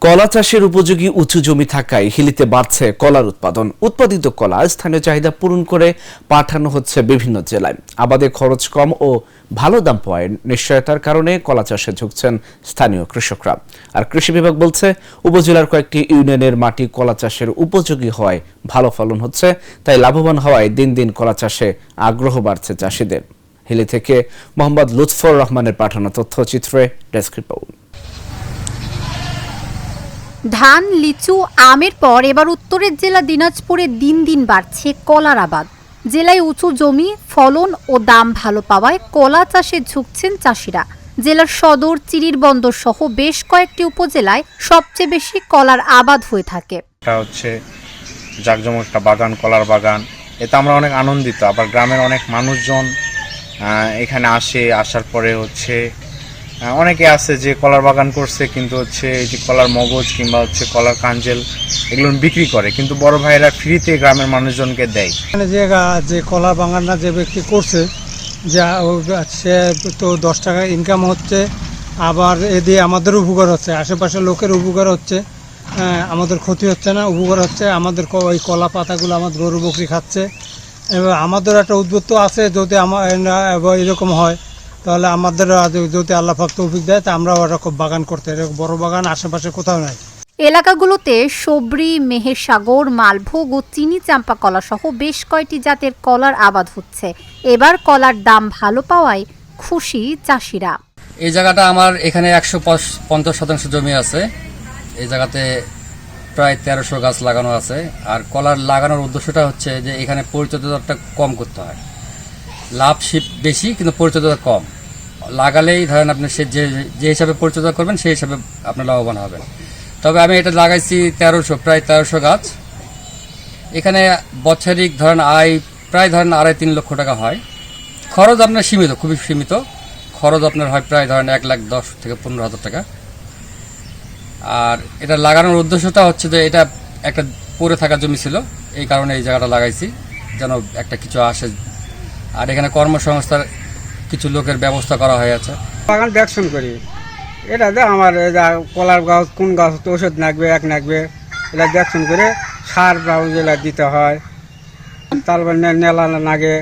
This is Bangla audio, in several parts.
কলা চাষের উপযোগী উঁচু জমি থাকায় হিলিতে বাড়ছে কলার উৎপাদন। উৎপাদিত কলা স্থানীয় চাহিদা পূরণ করে পাঠানো হচ্ছে বিভিন্ন জেলায়। আবাদে খরচ কম ও ভালো দাম পাওয়ার নিশ্চয়তার কারণে কলা চাষে ঝুঁকছেন স্থানীয় কৃষকরা। আর কৃষি বিভাগ বলছে, উপজেলার কয়েকটি ইউনিয়নের মাটি কলা চাষের উপযোগী হওয়ায় ভালো ফলন হচ্ছে, তাই লাভবান হওয়ায় দিন দিন কলা চাষে আগ্রহ বাড়ছে চাষিদের। হিলি থেকে মোহাম্মদ লুৎফর রহমানের পাঠানো তথ্যচিত্রে ডেস্ক রিপোর্ট। ধান, লিচু, আমের পর এবার উত্তরের জেলা দিনাজপুরে দিন দিন বাড়ছে কলার আবাদ। জেলায় উঁচু জমি, ফলন ও দাম ভালো পাওয়ায় কলা চাষে ঝুঁকছেন চাষিরা। জেলার সদর, চিরির বন্দর সহ বেশ কয়েকটি উপজেলায় সবচেয়ে বেশি কলার আবাদ হয়ে থাকে। এটা হচ্ছে জাকজমক একটা বাগান, কলার বাগান। এতে আমরা অনেক আনন্দিত। আবার গ্রামের অনেক মানুষজন এখানে আসার পরে হচ্ছে অনেকে আছে যে কলার বাগান করছে, কিন্তু হচ্ছে এই যে কলার মগজ কিংবা হচ্ছে কলার কাঞ্জেল এগুলো বিক্রি করে, কিন্তু বড় ভাইরা ফ্রিতে গ্রামের মানুষজনকে দেয়। যে কলার বাগানটা যে ব্যক্তি করছে, যা সে তো 10 টাকা ইনকাম হচ্ছে, আবার এ দিয়ে আমাদের উপকার হচ্ছে, আশেপাশের লোকের উপকার হচ্ছে, আমাদের ক্ষতি হচ্ছে না, উপকার হচ্ছে। আমাদের ওই কলা পাতাগুলো আমাদের গরু বকরি খাচ্ছে। এবার আমাদের একটা উদ্বুদ্ধ আছে, যদি এরকম হয় তাহলে আমাদের যদি আল্লাহ পাক তৌফিক দেয় তা আমরা ওরকম বাগান করতে, এরকম বড় বাগান আশেপাশে কোথাও নাই। এলাকাগুলোতে সবরি, মেহেরসাগর, মালভোগ ও চিনি চাম্পা কলা সহ বেশ কয়েকটি জাতের কলার আবাদ হচ্ছে। এবার কলার দাম ভালো পাওয়ায় খুশি চাষিরা। এই জায়গাটা আমার এখানে 150% জমি আছে। এই জায়গাতে প্রায় 1300 গাছ লাগানো আছে। আর কলার লাগানোর উদ্দেশ্যটা হচ্ছে যে এখানে পরিচর্যাটা কম করতে হয়। লাভ বেশি, কিন্তু পরিচর্যা কম। লাগালেই ধরেন আপনি যে হিসাবে পরিচর্যা করবেন সেই হিসাবে আপনি লাভবান হবেন। তবে আমি এটা লাগাইছি প্রায় 1300 গাছ। এখানে বছরিক ধরেন আয় প্রায় ধরেন 2.5-3 লক্ষ টাকা হয়। খরচ আপনার সীমিত, খুবই সীমিত খরচ আপনার হয় প্রায় ধরেন 1,10,000 থেকে 15,000 টাকা। আর এটা লাগানোর উদ্দেশ্যটা হচ্ছে যে এটা একটা পড়ে থাকা জমি ছিল, এই কারণে এই জায়গাটা লাগাইছি যেন একটা কিছু আসে। আর এখানে কর্মসংস্থার কিছু লোকের ব্যবস্থা করা হয়েছে। বাগান দেখশন করি, এটা আমার কলার গাছ কোন গাছ ওষুধ লাগবে লাগবে, এটা দেখশন করে সার যেটা দিতে হয়, তারপর নেলা লাগে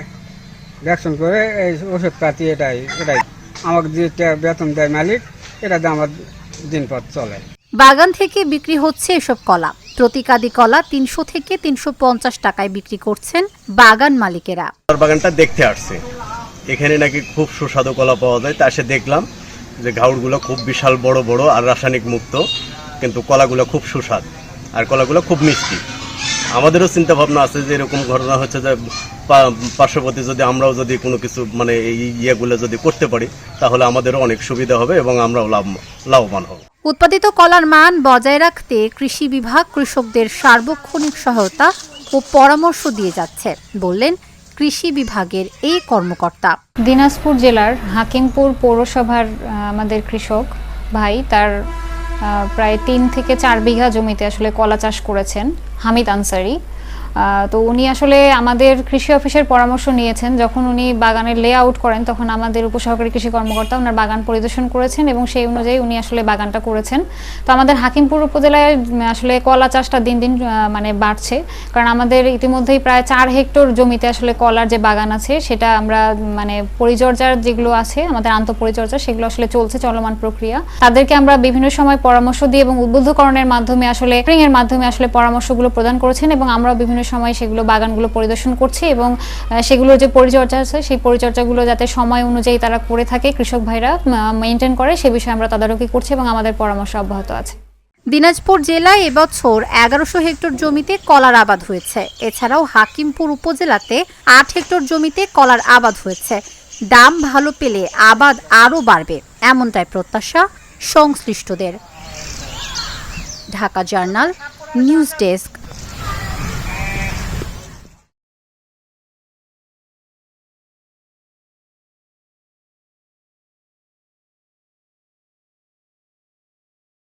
দেখশন করে এই ওষুধ পাতি এটাই আমাকে যে বেতন দেয় মালিক, এটা দিয়ে আমার দিনপথ চলে। বাগান থেকে বিক্রি হচ্ছে এসব কলা। প্রতি কাঁদি কলা 300 থেকে 350 টাকায় বিক্রি করছেন বাগান মালিকেরা। বাগানটা দেখতে আসছে, এখানে নাকি খুব সুস্বাদু কলা পাওয়া যায়। তা এসে দেখলাম যে ঘাউড়গুলো খুব বিশাল বড় বড় আর রাসায়নিক মুক্ত, কিন্তু কলাগুলো খুব সুস্বাদ আর কলাগুলো খুব মিষ্টি। আমাদেরও চিন্তা ভাবনা আছে যে এরকম ঘটনা হচ্ছে যে পার্শ্ববর্তী যদি আমরাও যদি কোনো কিছু মানে এই ইয়েগুলো যদি করতে পারি তাহলে আমাদেরও অনেক সুবিধা হবে এবং আমরাও লাভবান হব। উৎপাদিত কলার মান বজায় রাখতে কৃষি বিভাগ কৃষকদের সার্বক্ষণিক সহায়তা ও পরামর্শ দিয়ে যাচ্ছে, বললেন কৃষি বিভাগের এই কর্মকর্তা। দিনাজপুর জেলার হাকিমপুর পৌরসভার আমাদের কৃষক ভাই তার প্রায় 3 থেকে 4 বিঘা জমিতে আসলে কলা চাষ করেছেন হামিদ আনসারি। তো উনি আসলে আমাদের কৃষি অফিসের পরামর্শ নিয়েছেন। যখন উনি বাগানের লেআউট করেন তখন আমাদের উপসহকারী কৃষি কর্মকর্তা ওনার বাগান পরিদর্শন করেছেন এবং সেই অনুযায়ী উনি আসলে বাগানটা করেছেন। তো আমাদের হাকিমপুর উপজেলায় আসলে কলা চাষটা দিন দিন মানে বাড়ছে, কারণ আমাদের ইতিমধ্যেই প্রায় 4 হেক্টর জমিতে আসলে কলার যে বাগান আছে সেটা আমরা মানে পরিচর্যার যেগুলো আছে আমাদের আন্তঃপরিচর্যা সেগুলো আসলে চলছে, চলমান প্রক্রিয়া। তাদেরকে আমরা বিভিন্ন সময় পরামর্শ দিই এবং উদ্বুদ্ধকরণের মাধ্যমে আসলে এর মাধ্যমে আসলে পরামর্শগুলো প্রদান করেছেন এবং আমরা বিভিন্ন সময় সেগুলো বাগানগুলো পরিদর্শন করছি এবং সেগুলোর যে পরিচর্যা আছে সেই পরিচর্যাগুলো যাতে সময় অনুযায়ী তারা করে থাকে, কৃষক ভাইরা মেইনটেইন করে, সে বিষয়ে আমরা তদারকি করছি এবং আমাদের পরামর্শ অব্যাহত আছে। দিনাজপুর জেলায় এবছর 1100 হেক্টর জমিতে কলার আবাদ হয়েছে। এছাড়াও হাকিমপুর উপজেলাতে 8 হেক্টর জমিতে কলার আবাদ হয়েছে। দাম ভালো পেলে আবাদ আরও বাড়বে, এমনটাই প্রত্যাশা সংশ্লিষ্টদের। Dhaka journal, news desk.